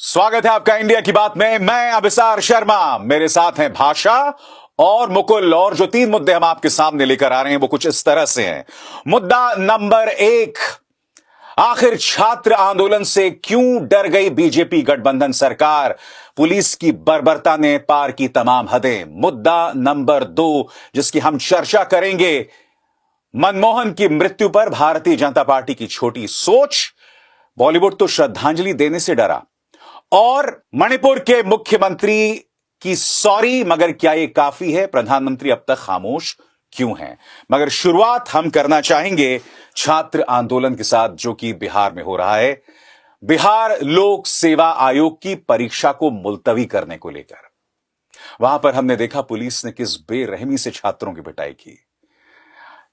स्वागत है आपका इंडिया की बात में। मैं अभिसार शर्मा, मेरे साथ हैं भाषा और मुकुल। और जो तीन मुद्दे हम आपके सामने लेकर आ रहे हैं वो कुछ इस तरह से हैं। मुद्दा नंबर 1, आखिर छात्र आंदोलन से क्यों डर गई बीजेपी गठबंधन सरकार? पुलिस की बर्बरता ने पार की तमाम हदें। मुद्दा नंबर 2, जिसकी हम चर्चा करेंगे, मनमोहन की मृत्यु पर भारतीय जनता पार्टी की छोटी सोच। बॉलीवुड तो श्रद्धांजलि देने से डरा। और मणिपुर के मुख्यमंत्री की सॉरी, मगर क्या यह काफी है? प्रधानमंत्री अब तक खामोश क्यों हैं? मगर शुरुआत हम करना चाहेंगे छात्र आंदोलन के साथ, जो कि बिहार में हो रहा है। बिहार लोक सेवा आयोग की परीक्षा को मुलतवी करने को लेकर वहां पर हमने देखा पुलिस ने किस बेरहमी से छात्रों की पिटाई की।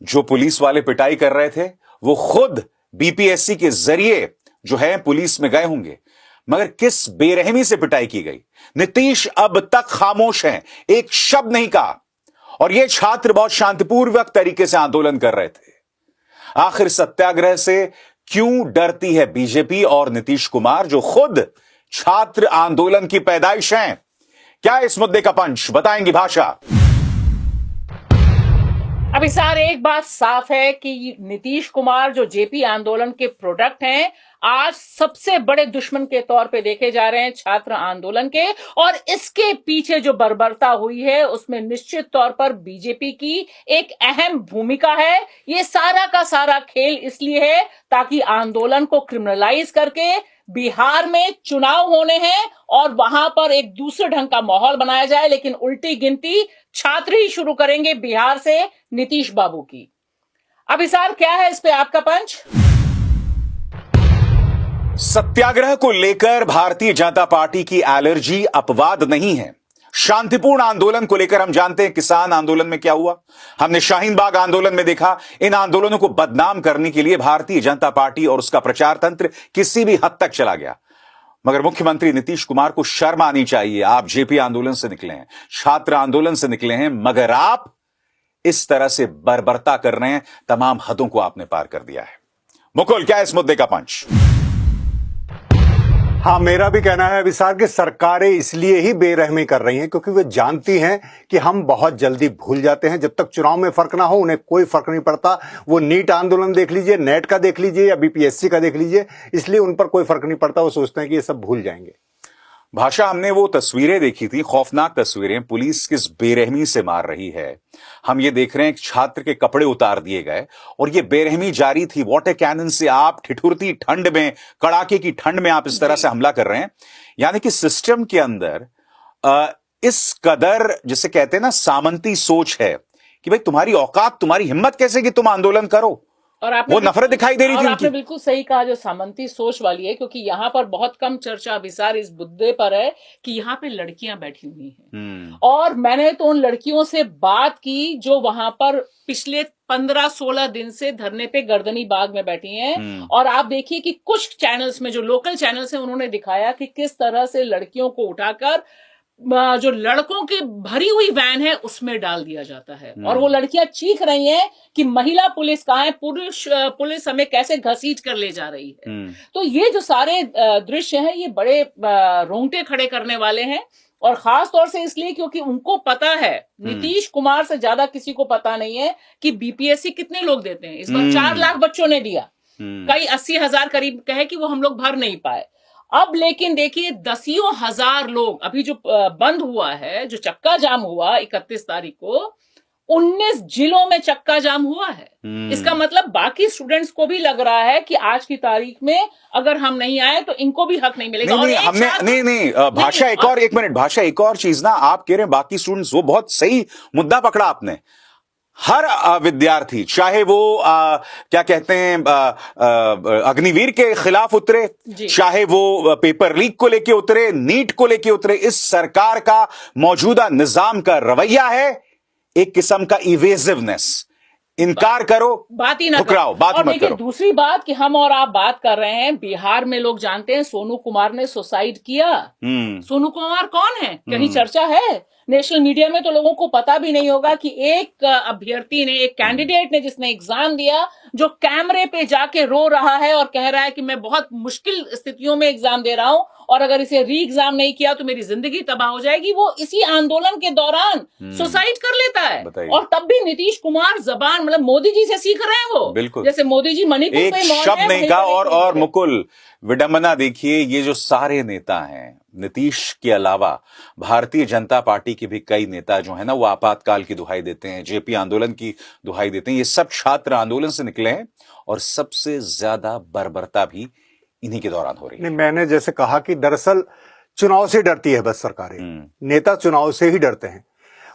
जो पुलिस वाले पिटाई कर रहे थे वो खुद बीपीएससी के जरिए जो है पुलिस में गए होंगे, मगर किस बेरहमी से पिटाई की गई। नीतीश अब तक खामोश हैं, एक शब्द नहीं कहा। और ये छात्र बहुत शांतिपूर्वक तरीके से आंदोलन कर रहे थे। आखिर सत्याग्रह से क्यों डरती है बीजेपी और नीतीश कुमार, जो खुद छात्र आंदोलन की पैदाइश हैं? क्या इस मुद्दे का पंच बताएंगी भाषा? अभी सार एक बात साफ है कि नीतीश कुमार जो जेपी आंदोलन के प्रोडक्ट हैं, आज सबसे बड़े दुश्मन के तौर पे देखे जा रहे हैं छात्र आंदोलन के। और इसके पीछे जो बर्बरता हुई है उसमें निश्चित तौर पर बीजेपी की एक अहम भूमिका है। ये सारा का सारा खेल इसलिए है ताकि आंदोलन को क्रिमिनलाइज करके बिहार में चुनाव होने हैं और वहां पर एक दूसरे ढंग का माहौल बनाया जाए, लेकिन उल्टी गिनती छात्र ही शुरू करेंगे बिहार से नीतीश बाबू की। अभी सार क्या है इस पे आपका पंच? सत्याग्रह को लेकर भारतीय जनता पार्टी की एलर्जी अपवाद नहीं है। शांतिपूर्ण आंदोलन को लेकर हम जानते हैं किसान आंदोलन में क्या हुआ, हमने शाहीन बाग आंदोलन में देखा। इन आंदोलनों को बदनाम करने के लिए भारतीय जनता पार्टी और उसका प्रचार तंत्र किसी भी हद तक चला गया। मगर मुख्यमंत्री नीतीश कुमार को शर्म आनी चाहिए। आप जेपी आंदोलन से निकले हैं, छात्र आंदोलन से निकले हैं, मगर आप इस तरह से बर्बरता कर रहे हैं। तमाम हदों को आपने पार कर दिया है। मुकुल, क्या इस मुद्दे का पंच? हाँ, मेरा भी कहना है विशाल कि सरकारें इसलिए ही बेरहमी कर रही हैं क्योंकि वे जानती हैं कि हम बहुत जल्दी भूल जाते हैं। जब तक चुनाव में फर्क ना हो उन्हें कोई फर्क नहीं पड़ता। वो नीट आंदोलन देख लीजिए, नेट का देख लीजिए या बीपीएससी का देख लीजिए, इसलिए उन पर कोई फर्क नहीं पड़ता। वो सोचते हैं कि ये सब भूल जाएंगे। भाषा, हमने वो तस्वीरें देखी थी, खौफनाक तस्वीरें, पुलिस किस बेरहमी से मार रही है। हम ये देख रहे हैं कि छात्र के कपड़े उतार दिए गए और ये बेरहमी जारी थी। वाटर कैनन से आप ठिठुरती ठंड में, कड़ाके की ठंड में आप इस तरह से हमला कर रहे हैं। यानी कि सिस्टम के अंदर इस कदर, जिसे कहते हैं ना, सामंती सोच है कि भाई तुम्हारी औकात, तुम्हारी हिम्मत कैसे कि तुम आंदोलन करो। और वो नफरत दिखाई दे रही थी। आपने बिल्कुल सही कहा, जो सामंती सोच वाली है, क्योंकि यहाँ पर बहुत कम चर्चा विचार इस मुद्दे पर है कि यहाँ पे लड़कियां बैठी हुई हैं। और मैंने तो उन लड़कियों से बात की जो वहां पर पिछले 15-16 दिन से धरने पे गर्दनी बाग में बैठी हैं। और आप देखिए कि कुछ चैनल्स में, जो लोकल चैनल्स हैं, उन्होंने दिखाया कि किस तरह से लड़कियों को उठाकर जो लड़कों की भरी हुई वैन है उसमें डाल दिया जाता है। और वो लड़कियां चीख रही हैं कि महिला पुलिस कहाँ है, पुलिस हमें कैसे घसीट कर ले जा रही है। तो ये जो सारे दृश्य हैं ये बड़े रोंगटे खड़े करने वाले हैं। और खास तौर से इसलिए क्योंकि उनको पता है, नीतीश कुमार से ज्यादा किसी को पता नहीं है कि बीपीएससी कितने लोग देते हैं। इस बार 4 लाख बच्चों ने दिया, कई 80,000 करीब कहे कि वो हम लोग भर नहीं पाए। अब लेकिन देखिए 10,000 लोग, अभी जो बंद हुआ है, जो चक्का जाम हुआ 31 तारीख को, 19 जिलों में चक्का जाम हुआ है। इसका मतलब बाकी स्टूडेंट्स को भी लग रहा है कि आज की तारीख में अगर हम नहीं आए तो इनको भी हक नहीं मिलेगा। नहीं, भाषा, एक मिनट भाषा, एक और चीज ना, आप कह रहे हैं बाकी स्टूडेंट्स, वो बहुत सही मुद्दा पकड़ा आपने। हर विद्यार्थी, चाहे वो क्या कहते हैं अग्निवीर के खिलाफ उतरे, चाहे वो पेपर लीक को लेके उतरे, नीट को लेके उतरे, इस सरकार का मौजूदा निजाम का रवैया है एक किस्म का इवेसिवनेस। इनकार करो, बात ही ना ठुकराओ, बात मत करो। दूसरी बात कि हम और आप बात कर रहे हैं, बिहार में लोग जानते हैं सोनू कुमार ने सुसाइड किया। सोनू कुमार कौन है? कहीं चर्चा है? नेशनल मीडिया में तो लोगों को पता भी नहीं होगा कि एक अभ्यर्थी ने, एक कैंडिडेट ने जिसने एग्जाम दिया, जो कैमरे पे जाके रो रहा है और कह रहा है कि मैं बहुत मुश्किल स्थितियों में एग्जाम दे रहा हूं और अगर इसे री एग्जाम नहीं किया तो मेरी जिंदगी तबाह हो जाएगी, वो इसी आंदोलन के दौरान सुसाइड कर लेता है। और तब भी नीतीश कुमार जबान, मतलब मोदी जी से सीख रहे हैं वो, बिल्कुल। जैसे मोदी जी मणिपुर एक पे मौन शब्द है, नहीं कहा। और मुकुल, विडंबना देखिए, ये जो सारे नेता हैं, नीतीश के अलावा भारतीय जनता पार्टी के भी कई नेता जो है ना, वो आपातकाल की दुहाई देते हैं, जेपी आंदोलन की दुहाई देते हैं। ये सब छात्र आंदोलन से निकले हैं और सबसे ज्यादा बर्बरता भी इन्हीं के दौरान हो रही है। नहीं, मैंने जैसे कहा कि दरअसल चुनाव से डरती है बस सरकारें, नेता चुनाव से ही डरते हैं।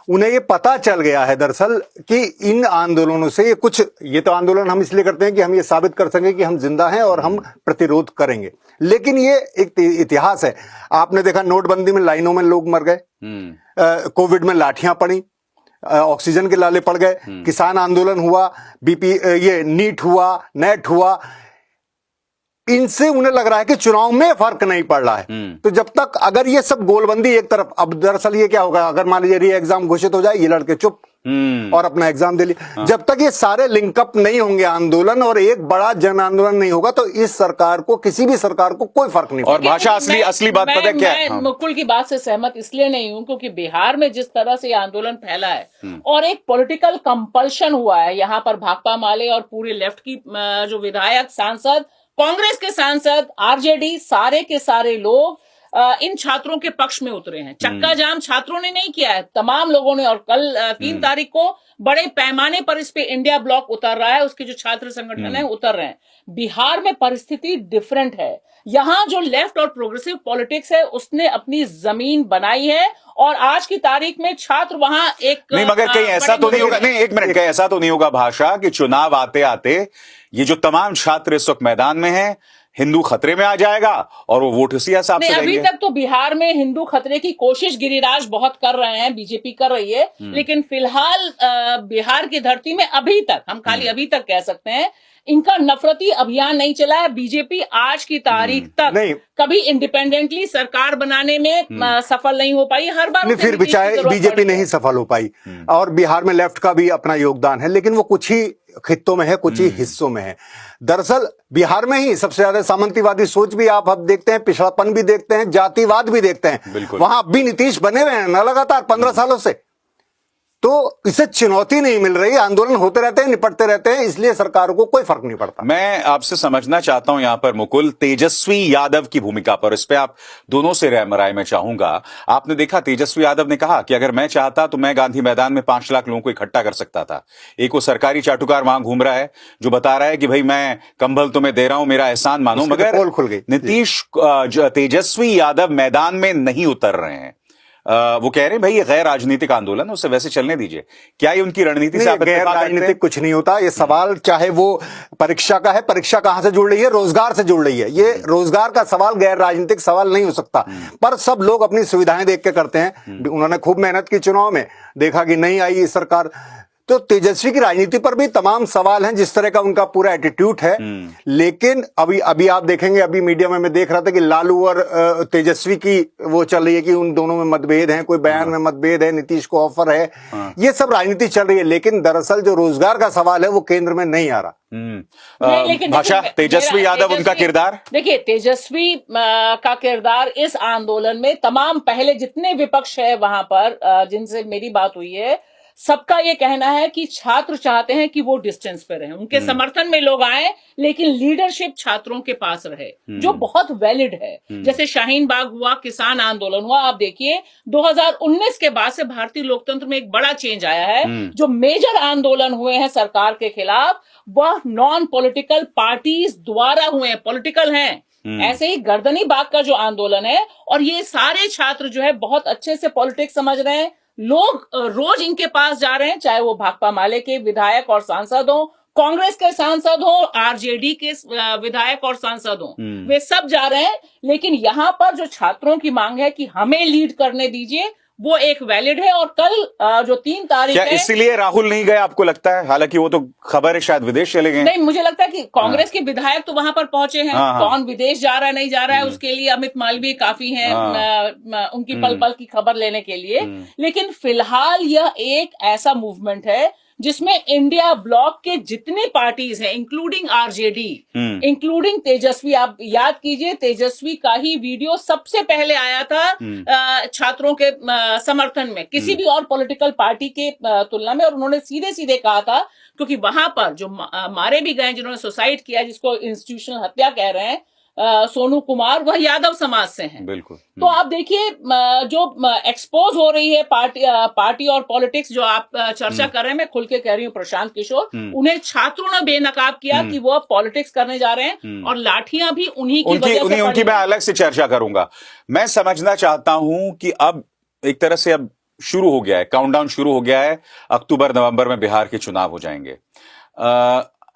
उन्हें ये पता चल गया है दरअसल कि इन आंदोलनों से ये तो आंदोलन हम इसलिए करते हैं कि हम ये साबित कर सकें कि हम जिंदा हैं और हम प्रतिरोध करेंगे, लेकिन ये एक इतिहास है। आपने देखा नोटबंदी में लाइनों में लोग मर गए, कोविड में लाठियां पड़ी, ऑक्सीजन के लाले पड़ गए, किसान आंदोलन हुआ, ये नीट हुआ, नेट हुआ। इनसे उन्हें लग रहा है कि चुनाव में फर्क नहीं पड़ रहा है। तो जब तक अगर ये सब गोलबंदी एक तरफ, अब दरअसल ये क्या होगा, अगर मान लीजिए री एग्जाम घोषित हो जाए, ये लड़के चुप और अपना एग्जाम दे लिए। जब तक ये सारे लिंकअप नहीं होंगे आंदोलन और एक बड़ा जन आंदोलन नहीं होगा, तो इस सरकार को, किसी भी सरकार को कोई फर्क नहीं पड़ेगा। और भाषा असली बात पता है क्या है? मैं मुकुल की बात से सहमत इसलिए नहीं हूं क्योंकि बिहार में जिस तरह से आंदोलन फैला है और एक पॉलिटिकल कंपल्शन हुआ है, यहां पर भाकपा माले और पूरे लेफ्ट की जो विधायक, सांसद, कांग्रेस के सांसद, आरजेडी, सारे के सारे लोग इन छात्रों के पक्ष में उतरे हैं। चक्का जाम छात्रों ने नहीं किया है, तमाम लोगों ने। और कल 3 तारीख को बड़े पैमाने पर इस पे इंडिया ब्लॉक उतर रहा है, उसके जो छात्र संगठन है उतर रहे हैं। बिहार में परिस्थिति डिफरेंट है। यहाँ जो लेफ्ट और प्रोग्रेसिव पॉलिटिक्स है उसने अपनी जमीन बनाई है और आज की तारीख में छात्र वहां एक नहीं, मगर कहीं ऐसा तो नहीं होगा, नहीं एक मिनट, कहीं ऐसा तो नहीं होगा भाषा कि चुनाव आते आते ये जो तमाम छात्र इस वक्त मैदान में हैं, हिंदू खतरे में आ जाएगा और वो वोट उसी हिसाब से अभी तक तो बिहार में हिंदू खतरे की कोशिश गिरिराज बहुत कर रहे हैं, बीजेपी कर रही है, लेकिन फिलहाल बिहार की धरती में अभी तक, हम खाली अभी तक कह सकते हैं, इनका नफरती अभियान नहीं चला है। बीजेपी आज की तारीख तक कभी इंडिपेंडेंटली सरकार बनाने में सफल नहीं हो पाई। हर बार फिर बीजेपी नहीं सफल हो पाई। और बिहार में लेफ्ट का भी अपना योगदान है, लेकिन वो कुछ ही खित्तों में है, कुछ ही हिस्सों में है। दरअसल बिहार में ही सबसे ज्यादा सामंतीवादी सोच भी आप अब देखते हैं, पिछड़ापन भी देखते हैं, जातिवाद भी देखते हैं। वहां अब भी नीतीश बने हुए हैं ना लगातार 15 सालों से। तो इसे चुनौती नहीं मिल रही, आंदोलन होते रहते हैं, निपटते रहते हैं, इसलिए सरकार को कोई फर्क नहीं पड़ता। मैं आपसे समझना चाहता हूं यहां पर मुकुल, तेजस्वी यादव की भूमिका पर, इस पे आप दोनों से राय मैं चाहूंगा। आपने देखा तेजस्वी यादव ने कहा कि अगर मैं चाहता तो मैं गांधी मैदान में 5 लाख लोगों को इकट्ठा कर सकता था। एक वो सरकारी चाटुकार वहां घूम रहा है जो बता रहा है कि भाई मैं कंबल तुम्हें दे रहा हूं, मेरा एहसान मानो, मगर पोल खुल गई। नीतीश तेजस्वी यादव मैदान में नहीं उतर रहे हैं। वो कह रहे हैं भाई ये गैर राजनीतिक आंदोलन, उसे वैसे चलने दीजिए। क्या ये उनकी रणनीति से आप गैर राजनीतिक कुछ नहीं होता। ये सवाल चाहे वो परीक्षा का है, परीक्षा कहां से जुड़ रही है, रोजगार से जुड़ रही है। ये रोजगार का सवाल गैर राजनीतिक सवाल नहीं हो सकता, पर सब लोग अपनी सुविधाएं देख के करते हैं। उन्होंने खूब मेहनत की, चुनाव में देखा कि नहीं आई सरकार, तो तेजस्वी की राजनीति पर भी तमाम सवाल हैं, जिस तरह का उनका पूरा एटीट्यूड है। लेकिन अभी आप देखेंगे, अभी मीडिया में मैं देख रहा था कि लालू और तेजस्वी की वो चल रही है कि उन दोनों में मतभेद है, कोई बयान में मतभेद है, नीतीश को ऑफर है, ये सब राजनीति चल रही है। लेकिन दरअसल जो रोजगार का सवाल है वो केंद्र में नहीं आ रहा। लेकिन भाषा, तेजस्वी यादव उनका किरदार, देखिए तेजस्वी का किरदार इस आंदोलन में, तमाम पहले जितने विपक्ष है वहां पर जिनसे मेरी बात हुई है, सबका ये कहना है कि छात्र चाहते हैं कि वो डिस्टेंस पे रहें, उनके समर्थन में लोग आए, लेकिन लीडरशिप छात्रों के पास रहे, जो बहुत वैलिड है। जैसे शाहीन बाग हुआ, किसान आंदोलन हुआ। आप देखिए 2019 के बाद से भारतीय लोकतंत्र में एक बड़ा चेंज आया है। जो मेजर आंदोलन हुए हैं सरकार के खिलाफ, वह नॉन पॉलिटिकल पार्टीज द्वारा हुए हैं, पॉलिटिकल हैं। ऐसे ही गर्दनी बाग का जो आंदोलन है, और ये सारे छात्र जो है बहुत अच्छे से पॉलिटिक्स समझ रहे हैं। लोग रोज इनके पास जा रहे हैं, चाहे वो भाकपा माले के विधायक और सांसद हो, कांग्रेस के सांसद हो, आरजेडी के विधायक और सांसद हो, वे सब जा रहे हैं। लेकिन यहां पर जो छात्रों की मांग है कि हमें लीड करने दीजिए, वो एक वैलिड है। और कल जो 3 तारीख क्या है, इसीलिए राहुल नहीं गए आपको लगता है? हालांकि वो तो खबर है शायद विदेश चले गए। नहीं, मुझे लगता है कि कांग्रेस के विधायक तो वहां पर पहुंचे हैं। हाँ, हाँ। कौन विदेश जा रहा है नहीं जा रहा है उसके लिए अमित मालवीय काफी हैं उनकी पल पल की खबर लेने के लिए। लेकिन फिलहाल यह एक ऐसा मूवमेंट है जिसमें इंडिया ब्लॉक के जितने पार्टीज हैं, इंक्लूडिंग आरजेडी, इंक्लूडिंग तेजस्वी, आप याद कीजिए तेजस्वी का ही वीडियो सबसे पहले आया था छात्रों के समर्थन में, किसी भी और पॉलिटिकल पार्टी के तुलना में। और उन्होंने सीधे सीधे कहा था, क्योंकि वहां पर जो मारे भी गए, जिन्होंने सुसाइड किया, जिसको इंस्टीट्यूशनल हत्या कह रहे हैं, सोनू कुमार, वह यादव समाज से हैं। बिल्कुल। तो आप देखिए जो एक्सपोज हो रही है पार्टी और पॉलिटिक्स, जो आप चर्चा कर रहे हैं, मैं खुल के कह रही हूँ प्रशांत किशोर, उन्हें छात्रों ने बेनकाब किया कि वो पॉलिटिक्स करने जा रहे हैं और लाठियां भी उन्हीं की वजह से उनकी मैं अलग से चर्चा करूंगा। मैं समझना चाहता हूं कि अब एक तरह से अब शुरू हो गया है, काउंटडाउन शुरू हो गया है, अक्टूबर नवंबर में बिहार के चुनाव हो जाएंगे।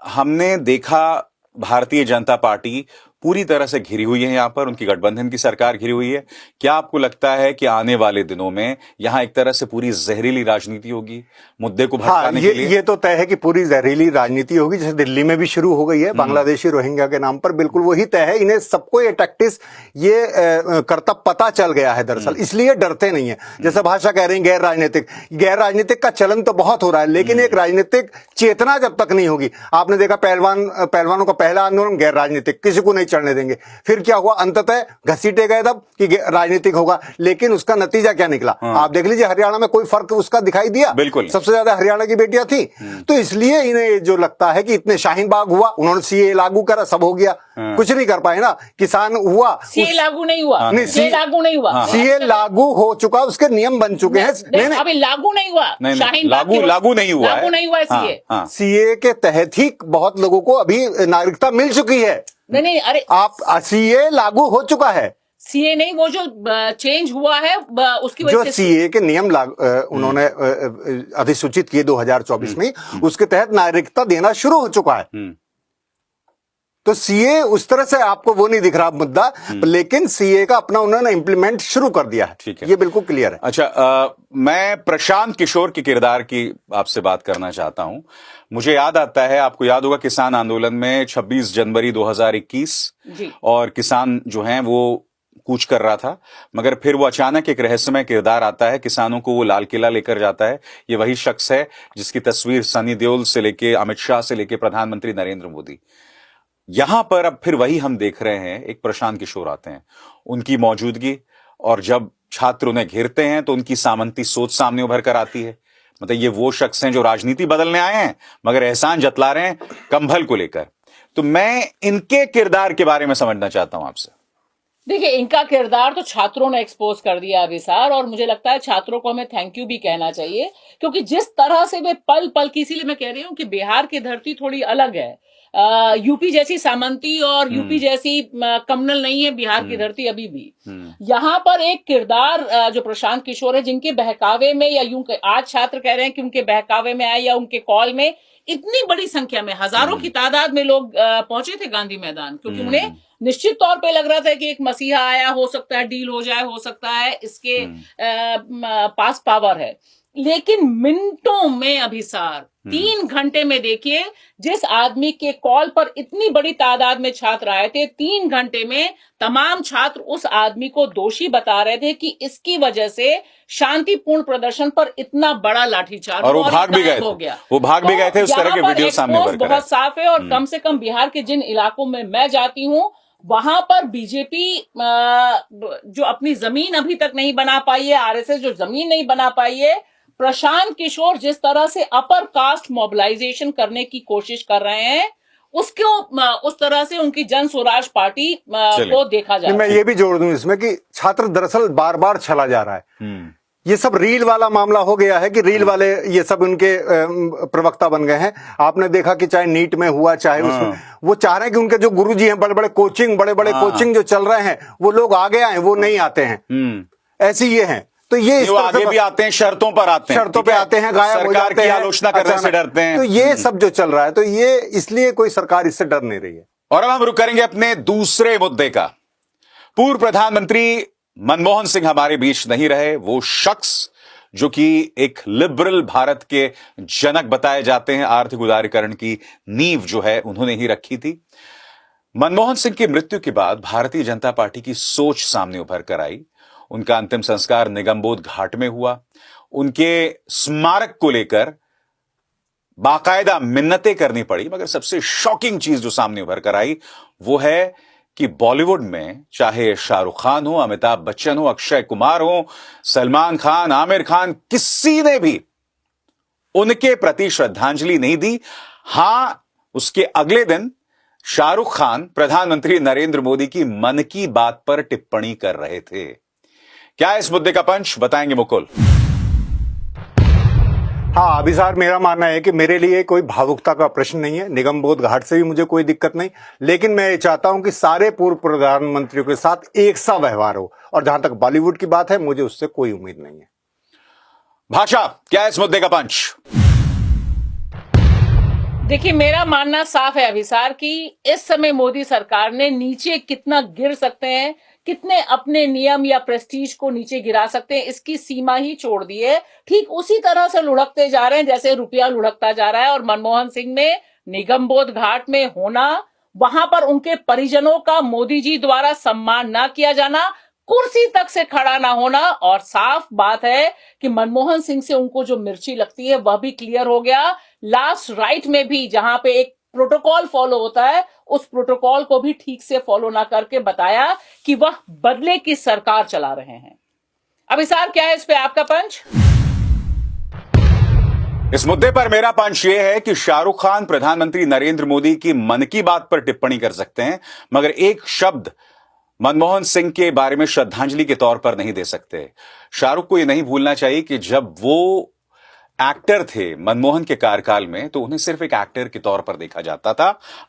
हमने देखा भारतीय जनता पार्टी पूरी तरह से घिरी हुई है, यहां पर उनकी गठबंधन की सरकार घिरी हुई है। क्या आपको लगता है कि आने वाले दिनों में यहां एक तरह से पूरी जहरीली राजनीति होगी मुद्दे को भड़काने के लिए? ये तो तय है कि पूरी जहरीली राजनीति होगी, जैसे दिल्ली में भी शुरू हो गई है बांग्लादेशी रोहिंग्या के नाम पर, बिल्कुल वही तय है। इन्हें सबको ये टैक्टिस, ये करतब पता चल गया है दरअसल, इसलिए डरते नहीं है। जैसे भाषा कह रही गैर राजनीतिक का चलन तो बहुत हो रहा है, लेकिन एक राजनीतिक चेतना जब तक नहीं होगी, आपने देखा पहलवानों का पहला आंदोलन गैर राजनीतिक, किसी को नहीं चढ़ने देंगे। फिर क्या हुआ, अंततः घसीटे गए तब कि राजनीतिक होगा, लेकिन उसका नतीजा क्या निकला? आप देख लीजिए हरियाणा में कोई फर्क उसका दिखाई दिया? बिल्कुल। सबसे ज्यादा हरियाणा की बेटियां थी। तो इसलिए इन्हें जो लगता है कि इतने शाहीन बाग हुआ, उन्होंने सीए लागू करा, सब हो गया, कुछ नहीं कर पाए ना। किसान हुआ, सीए लागू नहीं हुआ, सीए लागू नहीं हुआ, सीए लागू हो चुका, उसके नियम बन चुके हैं। नहीं, अभी लागू नहीं हुआ, शाहीन लागू नहीं हुआ, लागू नहीं हुआ सीए। सीए के तहत ही बहुत लोगों को अभी नागरिकता मिल चुकी है। नहीं, अरे आप सीए लागू हो चुका है, सीए नहीं, वो जो चेंज हुआ है उसकी वजह से, जो सीए के नियम उन्होंने अधिसूचित किए 2024 में, उसके तहत नागरिकता देना शुरू हो चुका है। तो सीए उस तरह से आपको वो नहीं दिख रहा मुद्दा, लेकिन सीए का अपना उन्होंने इंप्लीमेंट शुरू कर दिया है। ठीक है, ये बिल्कुल क्लियर है। अच्छा, मैं प्रशांत किशोर के किरदार की आपसे बात करना चाहता हूं। मुझे याद आता है, आपको याद होगा किसान आंदोलन में 26 जनवरी 2021 और किसान जो हैं वो कूच कर रहा था, मगर फिर वो अचानक एक रहस्यमय किरदार आता है, किसानों को वो लाल किला लेकर जाता है। ये वही शख्स है जिसकी तस्वीर सनी देओल से लेके अमित शाह से लेके प्रधानमंत्री नरेंद्र मोदी। यहां पर अब फिर वही हम देख रहे हैं, एक प्रशांत किशोर आते हैं, उनकी मौजूदगी, और जब छात्र उन्हें घेरते हैं तो उनकी सामंती सोच सामने उभर कर आती है। मतलब ये वो शख्स हैं जो राजनीति बदलने आए हैं मगर एहसान जतला रहे हैं कंभल को लेकर। तो मैं इनके किरदार के बारे में समझना चाहता हूं आपसे। देखिए, इनका किरदार तो छात्रों ने एक्सपोज कर दिया अभिसार, और मुझे लगता है छात्रों को हमें थैंक यू भी कहना चाहिए, क्योंकि जिस तरह से वे पल पल की, इसीलिए मैं कह रही हूं कि बिहार की धरती थोड़ी अलग है। यूपी जैसी सामंती और यूपी जैसी कम्युनल नहीं है बिहार की धरती अभी भी। यहाँ पर एक किरदार जो प्रशांत किशोर है, जिनके बहकावे में, या यूं आज छात्र कह रहे हैं कि उनके बहकावे में आए या उनके कॉल में इतनी बड़ी संख्या में, हजारों की तादाद में लोग पहुंचे थे गांधी मैदान, क्योंकि उन्हें निश्चित तौर पे लग रहा था कि एक मसीहा आया, हो सकता है डील हो जाए, हो सकता है इसके पास पावर है। लेकिन मिनटों में अभिसार, 3 घंटे में देखिए, जिस आदमी के कॉल पर इतनी बड़ी तादाद में छात्र आए थे, 3 घंटे में तमाम छात्र उस आदमी को दोषी बता रहे थे कि इसकी वजह से शांतिपूर्ण प्रदर्शन पर इतना बड़ा लाठीचार्ज, और वो भाग भी गए हो गया। वो भाग भी गए थे। उस तरह के वीडियो सामने उभर कर बहुत साफ है। और कम से कम बिहार के जिन इलाकों में मैं जाती हूँ, वहां पर बीजेपी जो अपनी जमीन अभी तक नहीं बना पाई है, आरएसएस जो जमीन नहीं बना पाई है, प्रशांत किशोर जिस तरह से अपर कास्ट मोबिलाइजेशन करने की कोशिश कर रहे हैं, उसको उस तरह से उनकी जन स्वराज पार्टी को देखा जा रहा है। मैं ये भी जोड़ दूं इसमें कि छात्र दरअसल बार बार चला जा रहा है। ये सब रील वाला मामला हो गया है कि रील वाले ये सब उनके प्रवक्ता बन गए हैं। आपने देखा कि चाहे नीट में हुआ, चाहे उसमें, वो चाह रहे हैं कि उनके जो गुरुजी हैं, बड़े बड़े कोचिंग जो चल रहे हैं, वो लोग आगे आए, वो नहीं आते हैं। ऐसी ये हैं। तो ये वो आगे भी आते हैं, शर्तों पर आते हैं, शर्तों पे आते हैं, गायब हो जाते हैं, आलोचना करने से डरते हैं। तो ये सब जो चल रहा है, तो ये इसलिए कोई सरकार इससे डर नहीं रही है। और अब हम रुक करेंगे अपने दूसरे मुद्दे का। पूर्व प्रधानमंत्री मनमोहन सिंह हमारे बीच नहीं रहे। वो शख्स जो कि एक लिबरल भारत के जनक बताए जाते हैं, आर्थिक उदारीकरण की नींव जो है उन्होंने ही रखी थी। मनमोहन सिंह की मृत्यु के बाद भारतीय जनता पार्टी की सोच सामने उभर कर आई। उनका अंतिम संस्कार निगमबोध घाट में हुआ। उनके स्मारक को लेकर बाकायदा मिन्नतें करनी पड़ी, मगर सबसे शॉकिंग चीज जो सामने उभर कर आई वो है कि बॉलीवुड में चाहे शाहरुख खान हो, अमिताभ बच्चन हो, अक्षय कुमार हो, सलमान खान, आमिर खान, किसी ने भी उनके प्रति श्रद्धांजलि नहीं दी। हां, उसके अगले दिन शाहरुख खान प्रधानमंत्री नरेंद्र मोदी की मन की बात पर टिप्पणी कर रहे थे। क्या है इस मुद्दे का पंच, बताएंगे मुकुल। हाँ अभिसार, मेरा मानना है कि मेरे लिए कोई भावुकता का प्रश्न नहीं है। निगमबोध घाट से भी मुझे कोई दिक्कत नहीं, लेकिन मैं ये चाहता हूं कि सारे पूर्व प्रधानमंत्रियों के साथ एक सा व्यवहार हो, और जहां तक बॉलीवुड की बात है मुझे उससे कोई उम्मीद नहीं है। भाषा, क्या है इस मुद्दे का पंच? देखिए, मेरा मानना साफ है अभिसार कि इस समय मोदी सरकार ने नीचे कितना गिर सकते हैं, कितने अपने नियम या प्रेस्टीज को नीचे गिरा सकते हैं, इसकी सीमा ही छोड़ दी है। ठीक उसी तरह से लुढ़कते जा रहे हैं जैसे रुपया लुढ़कता जा रहा है। और मनमोहन सिंह ने निगमबोध घाट में होना, वहां पर उनके परिजनों का मोदी जी द्वारा सम्मान ना किया जाना, कुर्सी तक से खड़ा ना होना, और साफ बात है कि मनमोहन सिंह से उनको जो मिर्ची लगती है वह भी क्लियर हो गया। लास्ट राइट में भी जहां पे एक प्रोटोकॉल फॉलो होता है, उस प्रोटोकॉल को भी ठीक से फॉलो ना करके बताया कि वह बदले की सरकार चला रहे हैं। अभिसार, क्या है इस पे आपका पंच? इस मुद्दे पर मेरा पंच यह है कि शाहरुख खान प्रधानमंत्री नरेंद्र मोदी की मन की बात पर टिप्पणी कर सकते हैं, मगर एक शब्द मनमोहन सिंह के बारे में श्रद्धांजलि के तौर पर नहीं दे सकते। शाहरुख को यह नहीं भूलना चाहिए कि जब वो एक्टर थे मनमोहन के कार्यकाल में, तो उन्हें सिर्फ एक एक्टर के तौर पर देखा जाता था।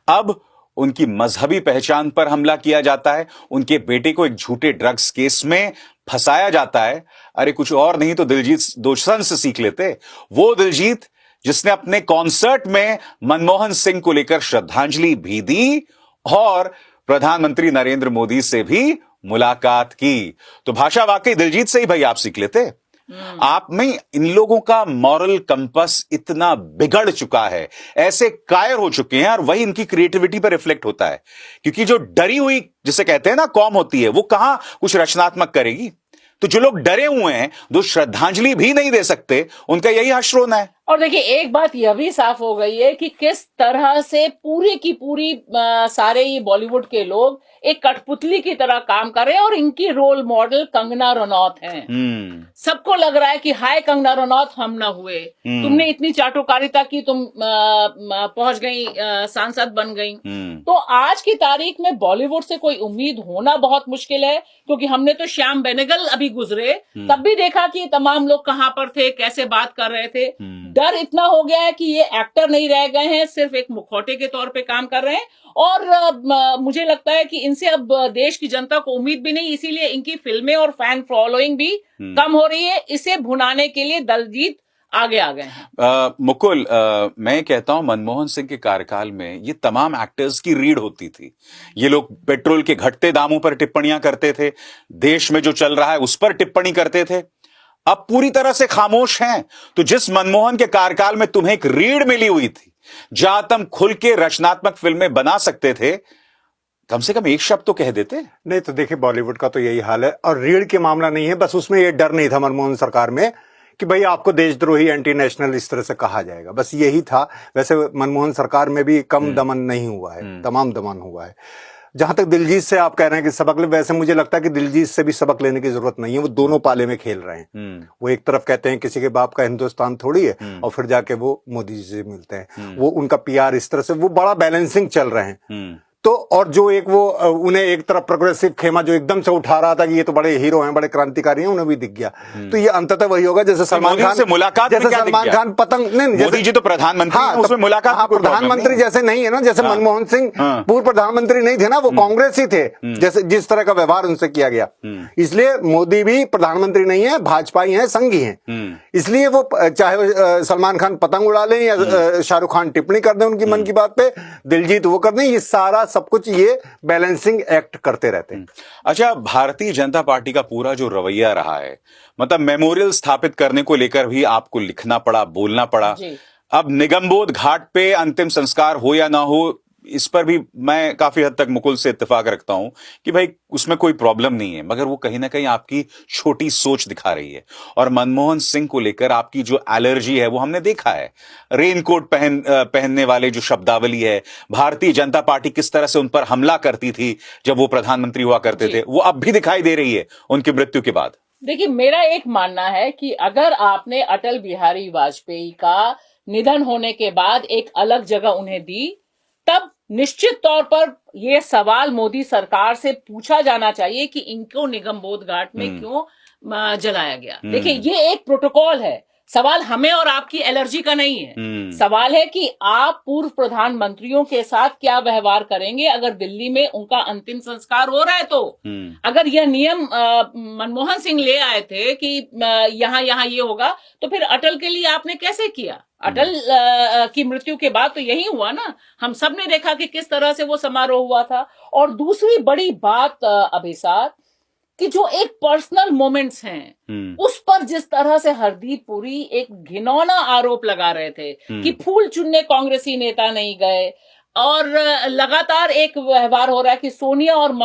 अब उनकी मजहबी पहचान पर हमला किया जाता है, उनके बेटे को एक झूठे ड्रग्स केस में फंसाया जाता है। अरे कुछ और नहीं तो दिलजीत दोसांझ से सीख लेते। वो दिलजीत जिसने अपने कॉन्सर्ट में मनमोहन सिंह को लेकर श्रद्धांजलि भी दी और प्रधानमंत्री नरेंद्र मोदी से भी मुलाकात की। तो भाषा, वाकई दिलजीत से ही भाई आप सीख लेते। आप में इन लोगों का मॉरल कंपस इतना बिगड़ चुका है, ऐसे कायर हो चुके हैं, और वही इनकी क्रिएटिविटी पर रिफ्लेक्ट होता है। क्योंकि जो डरी हुई जिसे कहते हैं ना कौम होती है, वो कहां कुछ रचनात्मक करेगी। तो जो लोग डरे हुए हैं, जो श्रद्धांजलि भी नहीं दे सकते, उनका यही हश्र होना है। और देखिए, एक बात यह भी साफ हो गई है कि किस तरह से पूरी की पूरी सारे ये बॉलीवुड के लोग एक कठपुतली की तरह काम कर रहे हैं, और इनकी रोल मॉडल कंगना रनौत हैं। सबको लग रहा है कि हाय कंगना रनौत, हम ना हुए, तुमने इतनी चाटुकारिता की, तुम पहुंच गई, सांसद बन गई। तो आज की तारीख में बॉलीवुड से कोई उम्मीद होना बहुत मुश्किल है, क्योंकि हमने तो श्याम बेनेगल अभी गुजरे, तब भी देखा कि तमाम लोग कहां पर थे, कैसे बात कर रहे थे। डर इतना हो गया है कि ये एक्टर नहीं रह गए हैं, सिर्फ एक मुखौटे के तौर पे काम कर रहे हैं। और मुझे लगता है कि इनसे अब देश की जनता को उम्मीद भी नहीं, इसीलिए इनकी फिल्में और फैन फॉलोइंग भी कम हो रही है। इसे भुनाने के लिए दिलजीत आगे आ गए हैं। मुकुल, मैं कहता हूं मनमोहन सिंह के कार्यकाल में ये तमाम एक्टर्स की रीढ़ होती थी। ये लोग पेट्रोल के घटते दामों पर टिप्पणियां करते थे, देश में जो चल रहा है उस पर टिप्पणी करते थे। अब पूरी तरह से खामोश हैं। तो जिस मनमोहन के कार्यकाल में तुम्हें एक रीढ़ मिली हुई थी, जहां तुम खुल के रचनात्मक फिल्में बना सकते थे, कम से कम एक शब्द तो कह देते। नहीं तो देखिए, बॉलीवुड का तो यही हाल है, और रीढ़ के मामला नहीं है, बस उसमें ये डर नहीं था मनमोहन सरकार में कि भाई आपको देशद्रोही, एंटी नेशनल इस तरह से कहा जाएगा, बस यही था। वैसे मनमोहन सरकार में भी कम दमन नहीं हुआ है, तमाम दमन हुआ है। जहां तक दिलजीत से आप कह रहे हैं कि सबक ले, वैसे मुझे लगता है कि दिलजीत से भी सबक लेने की जरूरत नहीं है। वो दोनों पाले में खेल रहे हैं। वो एक तरफ कहते हैं किसी के बाप का हिंदुस्तान थोड़ी है, और फिर जाके वो मोदी जी से मिलते हैं। वो उनका पीआर इस तरह से, वो बड़ा बैलेंसिंग चल रहे हैं। तो और जो एक वो उन्हें एक तरफ प्रोग्रेसिव खेमा जो एकदम से उठा रहा था कि ये तो बड़े हीरो हैं, बड़े क्रांतिकारी हैं, उन्हें भी दिख गया। तो ये अंततः वही होगा जैसे सलमान खान से मुलाकात, जैसे सलमान खान पतंग नहीं, मोदी जी तो प्रधानमंत्री हैं, उसमें मुलाकात प्रधानमंत्री जैसे नहीं है ना, जैसे मनमोहन सिंह पूर्व प्रधानमंत्री नहीं थे ना, वो कांग्रेस ही थे, जैसे जिस तरह का व्यवहार उनसे किया गया। इसलिए मोदी भी प्रधानमंत्री नहीं है, भाजपाई है, संघी है। इसलिए वो चाहे सलमान खान पतंग उड़ा लें या शाहरुख खान टिप्पणी कर दें उनकी मन की बात पे, दिलजीत वो कर दें, ये सारा सब कुछ ये बैलेंसिंग एक्ट करते रहते हैं। अच्छा, भारतीय जनता पार्टी का पूरा जो रवैया रहा है, मतलब मेमोरियल स्थापित करने को लेकर भी आपको लिखना पड़ा, बोलना पड़ा। अब निगमबोध घाट पे अंतिम संस्कार हो या ना हो, इस पर भी मैं काफी हद तक मुकुल से इत्तेफाक रखता हूं कि भाई उसमें कोई प्रॉब्लम नहीं है, मगर वो कहीं ना कहीं आपकी छोटी सोच दिखा रही है। और मनमोहन सिंह को लेकर आपकी जो एलर्जी है वो हमने देखा है। रेनकोट पहनने वाले जो शब्दावली है, भारतीय जनता पार्टी किस तरह से उन पर हमला करती थी जब वो प्रधानमंत्री हुआ करते थे, वो अब भी दिखाई दे रही है उनकी मृत्यु के बाद। देखिए, मेरा एक मानना है कि अगर आपने अटल बिहारी वाजपेयी का निधन होने के बाद एक अलग जगह उन्हें दी, तब निश्चित तौर पर यह सवाल मोदी सरकार से पूछा जाना चाहिए कि इनको निगमबोध घाट में क्यों जलाया गया। देखिए, ये एक प्रोटोकॉल है। सवाल हमें और आपकी एलर्जी का नहीं है। सवाल है कि आप पूर्व प्रधानमंत्रियों के साथ क्या व्यवहार करेंगे अगर दिल्ली में उनका अंतिम संस्कार हो रहा है। तो अगर यह नियम मनमोहन सिंह ले आए थे कि यहाँ ये होगा, तो फिर अटल के लिए आपने कैसे किया? अटल की मृत्यु के बाद तो यही हुआ ना। हम सब ने देखा कि किस तरह से वो समारोह हुआ था। और दूसरी बड़ी बात अभिसार, कि जो एक पर्सनल मोमेंट्स हैं उस पर जिस तरह से हरदीप पुरी एक घिनौना आरोप लगा रहे थे कि फूल चुनने कांग्रेसी नेता नहीं गए, और लगातार एक व्यवहार हो रहा है कि सोनिया और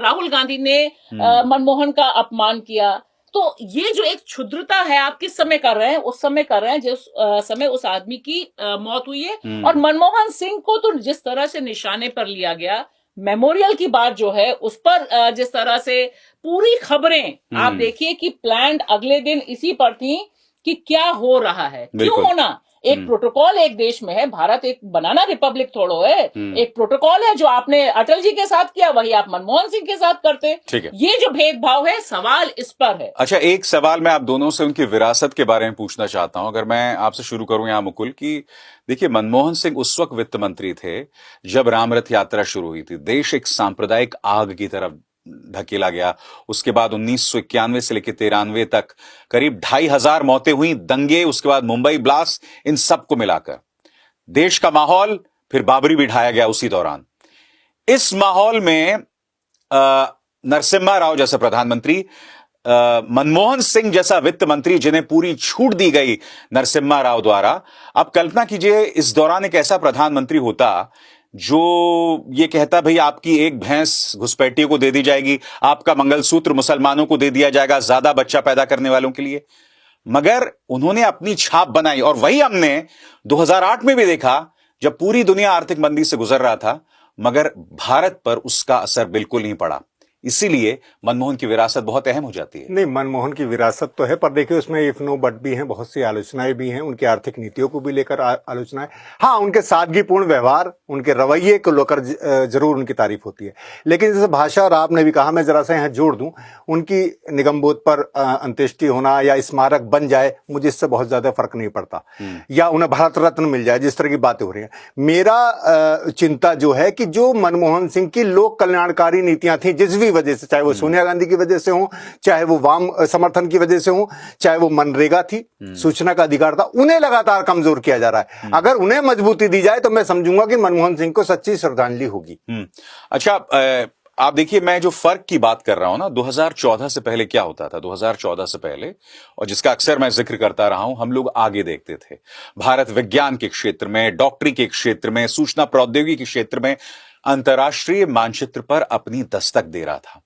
राहुल गांधी ने मनमोहन का अपमान किया। तो ये जो एक क्षुद्रता है, आप किस समय कर रहे हैं? उस समय कर रहे हैं जिस समय उस आदमी की मौत हुई है। और मनमोहन सिंह को तो जिस तरह से निशाने पर लिया गया, मेमोरियल की बात जो है उस पर जिस तरह से पूरी खबरें आप देखिए कि प्लान्ड अगले दिन इसी पर थी कि क्या हो रहा है, क्यों होना। एक प्रोटोकॉल एक देश में है, भारत एक बनाना रिपब्लिक थोड़ो है, एक प्रोटोकॉल है। जो आपने अटल जी के साथ किया वही आप मनमोहन सिंह के साथ करते। ये जो भेदभाव है, सवाल इस पर है। अच्छा, एक सवाल मैं आप दोनों से उनकी विरासत के बारे में पूछना चाहता हूं। अगर मैं आपसे शुरू करूं यहाँ मुकुल, की देखिए, मनमोहन सिंह उस वक्त वित्त मंत्री थे जब रामरथ यात्रा शुरू हुई थी। देश एक सांप्रदायिक आग की तरफ धकेला गया। उसके बाद 1991 से लेकर 93 तक करीब 2500 मौतें हुई, दंगे, उसके बाद मुंबई ब्लास्ट, इन सब को मिलाकर देश का माहौल, फिर बाबरी भी ढाया गया उसी दौरान। इस माहौल में नरसिम्हा राव जैसे प्रधानमंत्री, मनमोहन सिंह जैसा वित्त मंत्री जिन्हें पूरी छूट दी गई नरसिम्हा राव द्वारा, अब कल्पना कीजिए इस दौरान एक ऐसा प्रधानमंत्री होता जो ये कहता, भाई आपकी एक भैंस घुसपैठियों को दे दी जाएगी, आपका मंगलसूत्र मुसलमानों को दे दिया जाएगा, ज्यादा बच्चा पैदा करने वालों के लिए। मगर उन्होंने अपनी छाप बनाई, और वही हमने 2008 में भी देखा जब पूरी दुनिया आर्थिक मंदी से गुजर रहा था, मगर भारत पर उसका असर बिल्कुल नहीं पड़ा। इसीलिए मनमोहन की विरासत बहुत अहम हो जाती है। नहीं, मनमोहन की विरासत तो है, पर देखिए उसमें इफ नो बट भी हैं, बहुत सी आलोचनाएं भी हैं, उनकी आर्थिक नीतियों को भी लेकर आलोचनाएं। हाँ, उनके सादगीपूर्ण व्यवहार, उनके रवैये को लेकर जरूर उनकी तारीफ होती है। लेकिन जैसे भाषा और आपने भी कहा, मैं जरा सा यहाँ जोड़ दूं, उनकी निगमबोध पर अंत्येष्टि होना या स्मारक बन जाए, मुझे इससे बहुत ज्यादा फर्क नहीं पड़ता, या उन्हें भारत रत्न मिल जाए, जिस तरह की बातें हो रही हैं। मेरा चिंता जो है कि जो मनमोहन सिंह की लोक कल्याणकारी नीतियां थी, जिस भी वजह से, चाहे वो सोनिया गांधी की वजह से हो, चाहे वो वाम समर्थन की वजह से हो, चाहे वो मनरेगा थी, सूचना का अधिकार था, उन्हें लगातार कमजोर किया जा रहा है। अगर उन्हें मजबूती दी जाए तो मैं समझूंगा कि मनमोहन सिंह को सच्ची श्रद्धांजलि होगी। अच्छा, आप देखिए, मैं जो फर्क की बात कर रहा हूं ना, 2014 से पहले क्या होता था, 2014 से पहले, और जिसका अक्सर मैं जिक्र करता रहा हूं, हम लोग आगे देखते थे। भारत विज्ञान के क्षेत्र में, डॉक्टरी के क्षेत्र में, सूचना प्रौद्योगिकी के क्षेत्र में अंतर्राष्ट्रीय मानचित्र पर अपनी दस्तक दे रहा था।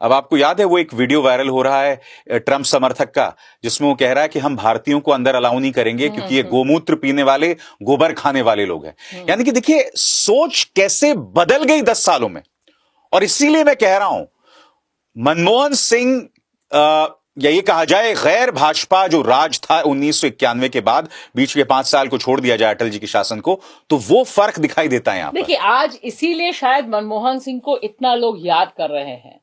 अब आपको याद है वो एक वीडियो वायरल हो रहा है ट्रंप समर्थक का, जिसमें वो कह रहा है कि हम भारतीयों को अंदर अलाउ नहीं करेंगे क्योंकि ये गोमूत्र पीने वाले, गोबर खाने वाले लोग हैं। यानी कि देखिए सोच कैसे बदल गई 10 सालों में। और इसीलिए मैं कह रहा हूं, मनमोहन सिंह या ये कहा जाए गैर भाजपा जो राज था 1991 के बाद, बीच के 5 साल को छोड़ दिया जाए अटल जी के शासन को, तो वो फर्क दिखाई देता है यहां पर। देखिए, आज इसीलिए शायद मनमोहन सिंह को इतना लोग याद कर रहे हैं,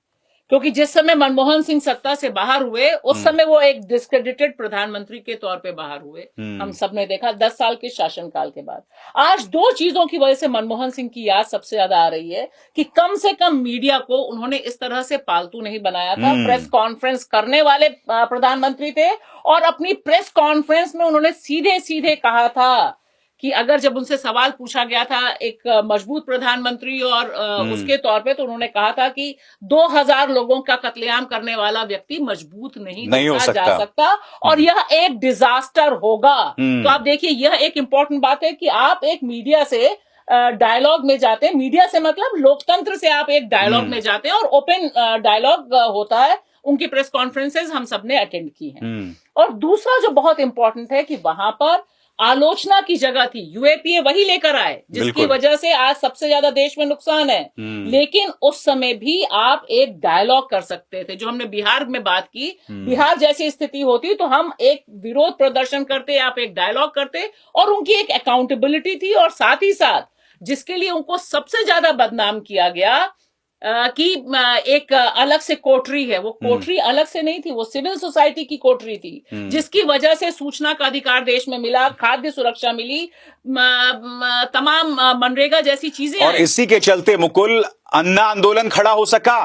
क्योंकि जिस समय मनमोहन सिंह सत्ता से बाहर हुए, उस समय वो एक डिस्क्रेडिटेड प्रधानमंत्री के तौर पे बाहर हुए। हम सब ने देखा 10 साल के शासनकाल के बाद। आज 2 चीजों की वजह से मनमोहन सिंह की याद सबसे ज्यादा आ रही है कि कम से कम मीडिया को उन्होंने इस तरह से पालतू नहीं बनाया था। प्रेस कॉन्फ्रेंस करने वाले प्रधानमंत्री थे, और अपनी प्रेस कॉन्फ्रेंस में उन्होंने सीधे सीधे कहा था कि अगर जब उनसे सवाल पूछा गया था एक मजबूत प्रधानमंत्री और उसके तौर पे, तो उन्होंने कहा था कि 2000 लोगों का कत्लेआम करने वाला व्यक्ति मजबूत नहीं हो सकता। जा सकता और यह एक डिजास्टर होगा। तो आप देखिए, यह एक इंपॉर्टेंट बात है कि आप एक मीडिया से डायलॉग में जाते हैं, मीडिया से मतलब लोकतंत्र से आप एक डायलॉग में जाते हैं और ओपन डायलॉग होता है। उनकी प्रेस कॉन्फ्रेंसेस हम सबने अटेंड की हैं। और दूसरा जो बहुत इंपॉर्टेंट है कि वहां पर आलोचना की जगह थी, यूएपीए वही लेकर आए जिसकी वजह से आज सबसे ज्यादा देश में नुकसान है। लेकिन उस समय भी आप एक डायलॉग कर सकते थे। जो हमने बिहार में बात की, बिहार जैसी स्थिति होती तो हम एक विरोध प्रदर्शन करते, आप एक डायलॉग करते और उनकी एक अकाउंटेबिलिटी थी। और साथ ही साथ जिसके लिए उनको सबसे ज्यादा बदनाम किया गया कि एक अलग से कोठरी है, वो कोठरी अलग से नहीं थी, वो सिविल सोसाइटी की कोठरी थी, जिसकी वजह से सूचना का अधिकार देश में मिला, खाद्य सुरक्षा मिली, तमाम मनरेगा जैसी चीजें। और इसी के चलते मुकुल अन्ना आंदोलन खड़ा हो सका।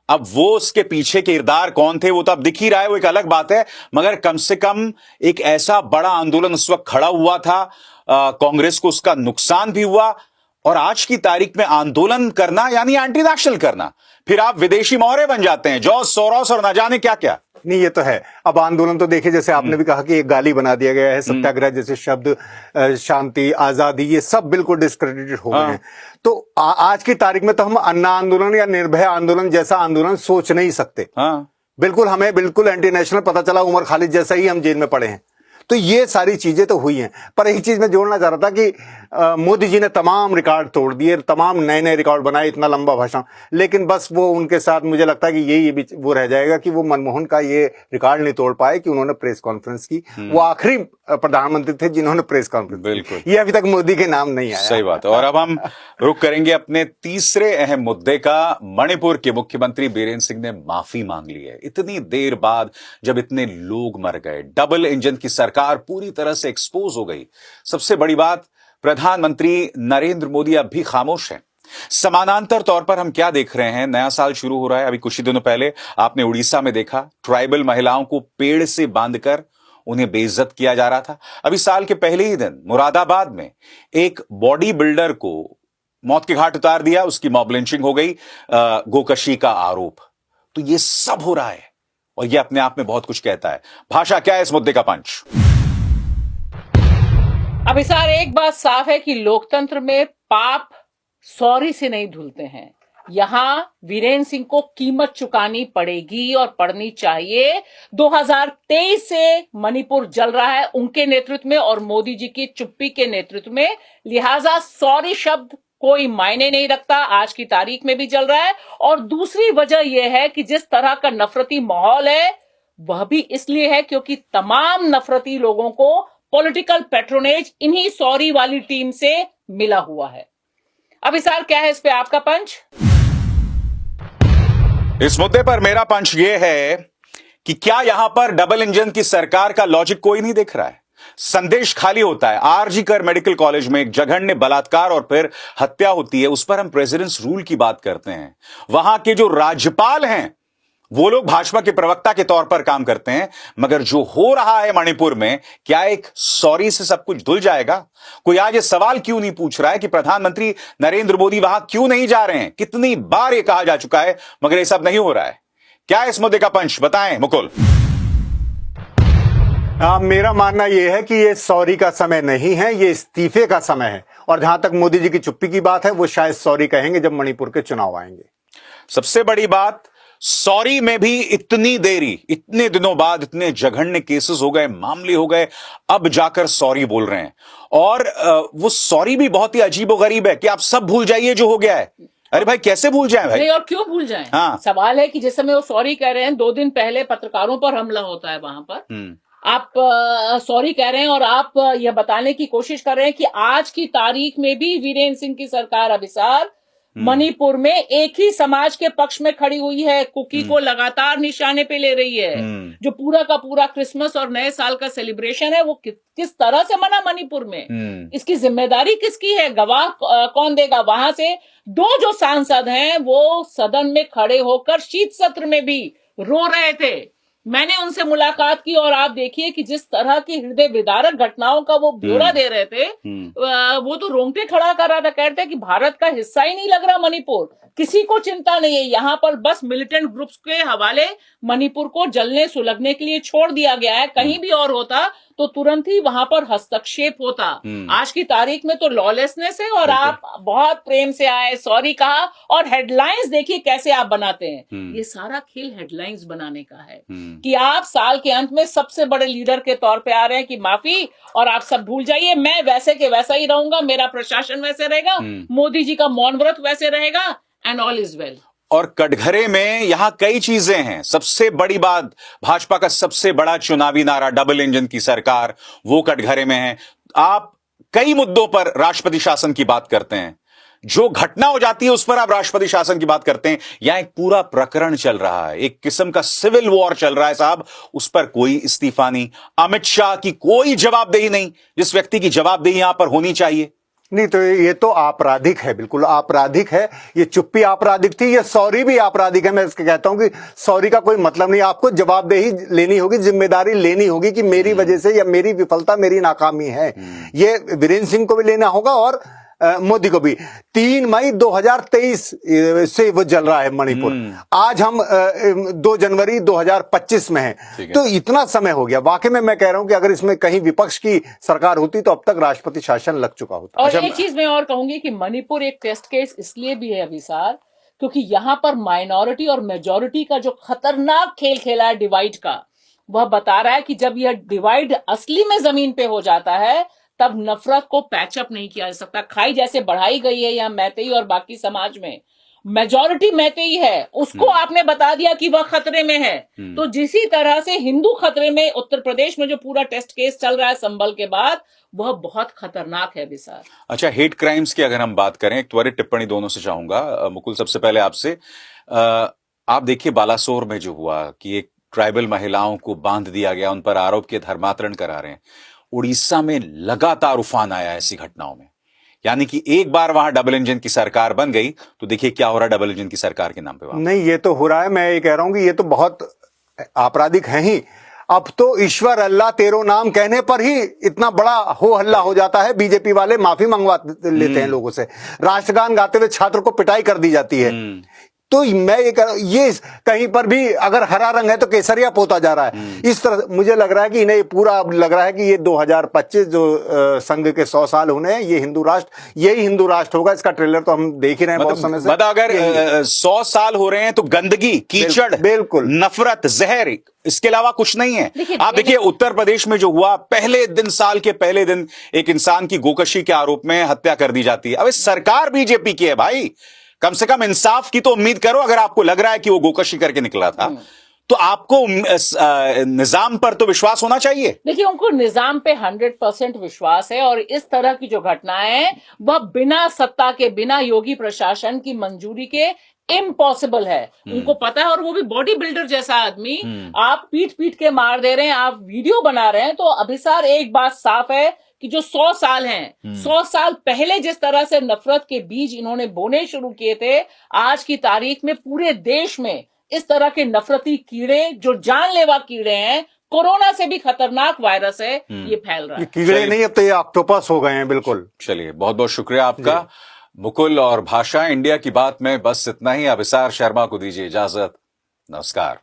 अब वो उसके पीछे किरदार कौन थे वो तो अब दिख ही रहा है, वो एक अलग बात है, मगर कम से कम एक ऐसा बड़ा आंदोलन उस वक्त खड़ा हुआ था। कांग्रेस को उसका नुकसान भी हुआ। और आज की तारीख में आंदोलन करना यानी एंटी नेशनल करना, फिर आप विदेशी मोहरे बन जाते हैं, जॉर्ज सोरोस और न जाने क्या क्या। नहीं, ये तो है। अब आंदोलन तो देखिए, जैसे आपने भी कहा कि एक गाली बना दिया गया है, सत्याग्रह जैसे शब्द, शांति, आजादी, ये सब बिल्कुल डिस्क्रेडिटेड हो गए हैं। तो आज की तारीख में तो हम अन्ना आंदोलन या निर्भया आंदोलन जैसा आंदोलन सोच नहीं सकते। बिल्कुल, हमें बिल्कुल एंटी नेशनल पता चला, उमर खालिद जैसा ही हम जेल में पड़े हैं। तो ये सारी चीजें तो हुई हैं। पर एक चीज मैं जोड़ना चाह रहा था कि मोदी जी ने तमाम रिकॉर्ड तोड़ दिए, तमाम नए नए रिकॉर्ड बनाए, इतना लंबा भाषण, लेकिन बस वो उनके साथ मुझे लगता है कि यही वो रह जाएगा कि वो मनमोहन का ये रिकॉर्ड नहीं तोड़ पाए कि उन्होंने प्रेस कॉन्फ्रेंस की। वो आखिरी प्रधानमंत्री थे जिन्होंने प्रेस कॉन्फ्रेंस, बिल्कुल, ये अभी तक मोदी के नाम नहीं आया। सही बात है। और अब हम रुक करेंगे अपने तीसरे अहम मुद्दे का। मणिपुर के मुख्यमंत्री बीरेंद्र सिंह ने माफी मांग ली है, इतनी देर बाद, जब इतने लोग मर गए, डबल इंजन की सरकार पूरी तरह से एक्सपोज हो गई। सबसे बड़ी बात, प्रधानमंत्री नरेंद्र मोदी अब भी खामोश हैं। समानांतर तौर पर हम क्या देख रहे हैं, नया साल शुरू हो रहा है। अभी कुछ ही दिनों पहले आपने उड़ीसा में देखा, ट्राइबल महिलाओं को पेड़ से बांधकर उन्हें बेइज्जत किया जा रहा था। अभी साल के पहले ही दिन मुरादाबाद में एक बॉडी बिल्डर को मौत के घाट उतार दिया, उसकी मॉब लिंचिंग हो गई, गोकशी का आरोप। तो ये सब हो रहा है और ये अपने आप में बहुत कुछ कहता है। भाषा, क्या है इस मुद्दे का पंच? अभी सर, एक बात साफ है कि लोकतंत्र में पाप सॉरी से नहीं धुलते हैं। यहां वीरेंद्र सिंह को कीमत चुकानी पड़ेगी और पड़नी चाहिए। 2023 से मणिपुर जल रहा है उनके नेतृत्व में और मोदी जी की चुप्पी के नेतृत्व में, लिहाजा सॉरी शब्द कोई मायने नहीं रखता, आज की तारीख में भी चल रहा है। और दूसरी वजह यह है कि जिस तरह का नफरती माहौल है वह भी इसलिए है क्योंकि तमाम नफरती लोगों को पॉलिटिकल पैट्रोनेज इन्हीं सॉरी वाली टीम से मिला हुआ है। अब सर, क्या है इस पे आपका पंच? इस मुद्दे पर मेरा पंच ये है कि क्या यहां पर डबल इंजन की सरकार का लॉजिक कोई नहीं दिख रहा है? संदेश खाली होता है। आरजी कर मेडिकल कॉलेज में एक जघन्य बलात्कार और फिर हत्या होती है, उस पर हम प्रेसिडेंट्स रूल की बात करते हैं। वहां के जो राज्यपाल हैं वो लोग भाजपा के प्रवक्ता के तौर पर काम करते हैं। मगर जो हो रहा है मणिपुर में, क्या एक सॉरी से सब कुछ धुल जाएगा? कोई आज ये सवाल क्यों नहीं पूछ रहा है कि प्रधानमंत्री नरेंद्र मोदी वहां क्यों नहीं जा रहे हैं? कितनी बार ये कहा जा चुका है मगर ये सब नहीं हो रहा है। क्या इस मुद्दे का पंच, बताएं मुकुल। मेरा मानना यह है कि ये सॉरी का समय नहीं है, ये इस्तीफे का समय है। और जहां तक मोदी जी की चुप्पी की बात है, वो शायद सॉरी कहेंगे जब मणिपुर के चुनाव आएंगे। सबसे बड़ी बात, सॉरी में भी इतनी देरी, इतने दिनों बाद इतने जघन्य केसेस हो गए, मामले हो गए, अब जाकर सॉरी बोल रहे हैं। और वो सॉरी भी बहुत ही अजीबोगरीब है कि आप सब भूल जाइए जो हो गया है। अरे भाई, कैसे भूल जाएं भाई? नहीं, और क्यों भूल जाएं? हाँ। सवाल है कि जिस समय वो सॉरी कह रहे हैं, 2 दिन पहले पत्रकारों पर हमला होता है वहां पर, आप सॉरी कह रहे हैं और आप यह बताने की कोशिश कर रहे हैं कि आज की तारीख में भी वीरेंद्र सिंह की सरकार अभिसार मणिपुर में एक ही समाज के पक्ष में खड़ी हुई है, कुकी को लगातार निशाने पे ले रही है। जो पूरा का पूरा क्रिसमस और नए साल का सेलिब्रेशन है वो किस तरह से मना मणिपुर में, इसकी जिम्मेदारी किसकी है? गवाह कौन देगा? वहां से 2 जो सांसद हैं वो सदन में खड़े होकर शीत सत्र में भी रो रहे थे मैंने उनसे मुलाकात की और आप देखिए कि जिस तरह की हृदय विदारक घटनाओं का वो ब्यौरा दे रहे थे, वो तो रोंगटे खड़ा कर रहा था। कहते कि भारत का हिस्सा ही नहीं लग रहा मणिपुर, किसी को चिंता नहीं है, यहाँ पर बस मिलिटेंट ग्रुप्स के हवाले मणिपुर को जलने सुलगने के लिए छोड़ दिया गया है। कहीं भी और होता तो तुरंत ही वहां पर हस्तक्षेप होता। आज की तारीख में तो लॉलेसनेस है और आप बहुत प्रेम से आए, सॉरी कहा और हेडलाइंस देखिए कैसे आप बनाते हैं। ये सारा खेल हेडलाइंस बनाने का है कि आप साल के अंत में सबसे बड़े लीडर के तौर पे आ रहे हैं कि माफी और आप सब भूल जाइए, मैं वैसे के वैसा ही रहूंगा, मेरा प्रशासन वैसे रहेगा, मोदी जी का मौन व्रत वैसे रहेगा एंड ऑल इज वेल। और कटघरे में यहां कई चीजें हैं। सबसे बड़ी बात, भाजपा का सबसे बड़ा चुनावी नारा डबल इंजन की सरकार, वो कटघरे में है। आप कई मुद्दों पर राष्ट्रपति शासन की बात करते हैं, जो घटना हो जाती है उस पर आप राष्ट्रपति शासन की बात करते हैं। यहां एक पूरा प्रकरण चल रहा है, एक किस्म का सिविल वॉर चल रहा है साहब, उस पर कोई इस्तीफा नहीं, अमित शाह की कोई जवाबदेही नहीं, जिस व्यक्ति की जवाबदेही यहां पर होनी चाहिए। नहीं तो ये तो आपराधिक है, बिल्कुल आपराधिक है। ये चुप्पी आपराधिक थी, ये सॉरी भी आपराधिक है। मैं इसके कहता हूं कि सॉरी का कोई मतलब नहीं, आपको जवाबदेही लेनी होगी, जिम्मेदारी लेनी होगी कि मेरी वजह से या मेरी विफलता, मेरी नाकामी है। ये वीरेंद्र सिंह को भी लेना होगा और मोदी को भी। 3 मई 2023 से वो जल रहा है मणिपुर, आज हम 2 जनवरी 2025 में हैं, तो इतना समय हो गया। वाकई में मैं कह रहा हूं कि अगर इसमें कहीं विपक्ष की सरकार होती तो अब तक राष्ट्रपति शासन लग चुका होता। और एक चीज मैं और कहूंगी कि मणिपुर एक टेस्ट केस इसलिए भी है अभिसार, क्योंकि यहां पर माइनॉरिटी और मेजोरिटी का जो खतरनाक खेल खेला है डिवाइड का, वह बता रहा है कि जब यह डिवाइड असली में जमीन पे हो जाता है तब नफरत को पैचअप नहीं किया जा सकता। खाई जैसे बढ़ाई गई है यहाँ मैतेई और बाकी समाज में, मेजॉरिटी मैतेई है, उसको आपने बता दिया कि वह खतरे में है। तो जिसी तरह से हिंदू खतरे में, उत्तर प्रदेश में जो पूरा टेस्ट केस चल रहा है संभल के बाद, वह बहुत खतरनाक है विशाल। अच्छा, हेट क्राइम्स की अगर हम बात करें, एक त्वरित टिप्पणी दोनों से चाहूंगा। मुकुल, सबसे पहले आपसे, आप देखिए बालासोर में जो हुआ कि एक ट्राइबल महिलाओं को बांध दिया गया, उन पर आरोप के धर्मांतरण करा रहे हैं। उड़ीसा में लगातार उफान आया ऐसी घटनाओं में, यानी कि एक बार वहां डबल इंजन की सरकार बन गई तो देखिए क्या हो रहा है डबल इंजन की सरकार के नाम पे। नहीं, ये तो हो रहा है। मैं ये कह रहा हूं कि ये तो बहुत आपराधिक है ही। अब तो ईश्वर अल्लाह तेरो नाम कहने पर ही इतना बड़ा हो हल्ला हो जाता है। बीजेपी वाले माफी मंगवा लेते हैं लोगों से, राष्ट्रगान गाते हुए छात्र को पिटाई कर दी जाती है। तो मैं ये कहीं पर भी अगर हरा रंग है तो केसरिया पोता जा रहा है। इस तरह मुझे लग रहा है कि इन्हें पूरा लग रहा है कि ये 2025 जो संघ के 100 साल होने हैं, ये हिंदू राष्ट्र, यही हिंदू राष्ट्र होगा। इसका ट्रेलर तो हम देख ही रहे हैं बहुत समय से। मतलब अगर 100 साल हो रहे हैं तो गंदगी, कीचड़, बिल्कुल नफरत, जहर, इसके अलावा कुछ नहीं है। आप देखिए उत्तर प्रदेश में जो हुआ, पहले दिन, साल के पहले दिन एक इंसान की गोकशी के आरोप में हत्या कर दी जाती है। अब सरकार बीजेपी की है भाई, कम से कम इंसाफ की तो उम्मीद करो। अगर आपको लग रहा है कि वो गोकशी करके निकला था तो आपको निजाम पर तो विश्वास होना चाहिए। देखिए, उनको निजाम पे 100% विश्वास है और इस तरह की जो घटनाएं हैं वह बिना सत्ता के, बिना योगी प्रशासन की मंजूरी के इम्पॉसिबल है। उनको पता है, और वो भी बॉडी बिल्डर जैसा आदमी। आप पीट पीट के मार दे रहे हैं, आप वीडियो बना रहे हैं, तो अभिसार एक बात साफ है कि जो 100 साल हैं, 100 साल पहले जिस तरह से नफरत के बीज इन्होंने बोने शुरू किए थे, आज की तारीख में पूरे देश में इस तरह के नफरती कीड़े, जो जानलेवा कीड़े हैं, कोरोना से भी खतरनाक वायरस है, ये फैल रहा है। कीड़े नहीं, अब तो ये ऑक्टोपस हो गए हैं। बिल्कुल। चलिए, बहुत बहुत शुक्रिया आपका मुकुल। और भाषा इंडिया की बात में बस इतना ही। अभिसार शर्मा को दीजिए इजाजत। नमस्कार।